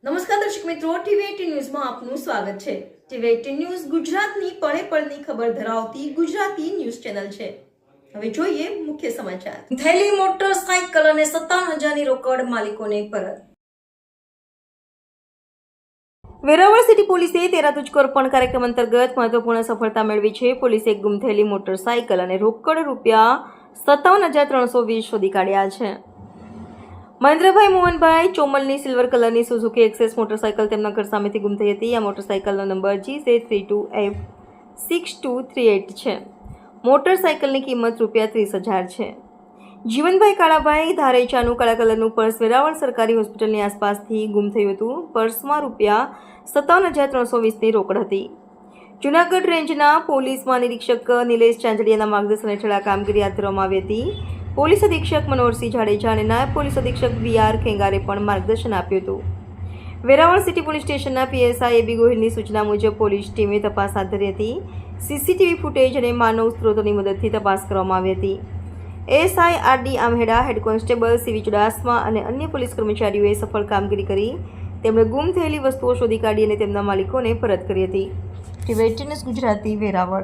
નમસ્કાર દર્શક મિત્રો, ટીવી18 ન્યૂઝમાં આપનું સ્વાગત છે। ટીવી18 ન્યૂઝ ગુજરાતની પળે પળની ખબર ધરાવતી ગુજરાતી ન્યૂઝ ચેનલ છે। હવે જોઈએ મુખ્ય સમાચાર। થયેલી મોટરસાઇકલ અને 57,000ની રોકડ માલિકોને પરત। વેરાવળ સિટી પોલીસે તેરા તુજકો અર્પણ કાર્યક્રમ અંતર્ગત મહત્વપૂર્ણ સફળતા મેળવી છે। પોલીસે ગુમ થયેલી મોટરસાઇકલ અને રોકડ રૂપિયા 57,320 શોધી કાઢ્યા છે। મહેન્દ્રભાઈ મોહનભાઈ ચોમલની સિલ્વર કલરની સુઝુકી એક્સેસ મોટરસાઇકલ તેમના ઘર સામેથી ગુમ થઈ હતી। આ મોટરસાઇકલનો નંબર GZ32F6238 છે। મોટરસાઇકલની કિંમત રૂપિયા 30,000 છે। જીવનભાઈ કાળાભાઈ ધારેચાનું કાળા કલરનું પર્સ વેરાવળ સરકારી હોસ્પિટલની આસપાસથી ગુમ થયું હતું। પર્સમાં રૂપિયા 57,320ની રોકડ હતી। જૂનાગઢ રેન્જના પોલીસ મહાનિરીક્ષક નિલેશ ચાંચડિયાના માર્ગદર્શન હેઠળ આ કામગીરી હાથ ધરવામાં આવી હતી। પોલીસ અધિક્ષક મનોહરસિંહ જાડેજા અને નાયબ પોલીસ અધિક્ષક VR ખેંગારે પણ માર્ગદર્શન આપ્યું હતું। વેરાવળ સિટી પોલીસ સ્ટેશનના PSI AB ગોહિલની સૂચના મુજબ પોલીસ ટીમે તપાસ હાથ ધરી હતી। CCTV ફૂટેજ અને માનવ સ્ત્રોતોની મદદથી તપાસ કરવામાં આવી હતી। SI RD Amheda, head constable CV Chudasama અને અન્ય પોલીસ કર્મચારીઓએ સફળ કામગીરી કરી તેમણે ગુમ થયેલી વસ્તુઓ શોધી કાઢી અને તેમના માલિકોને પરત કરી હતી। ટીવી18 ન્યૂઝ ગુજરાતી, વેરાવળ।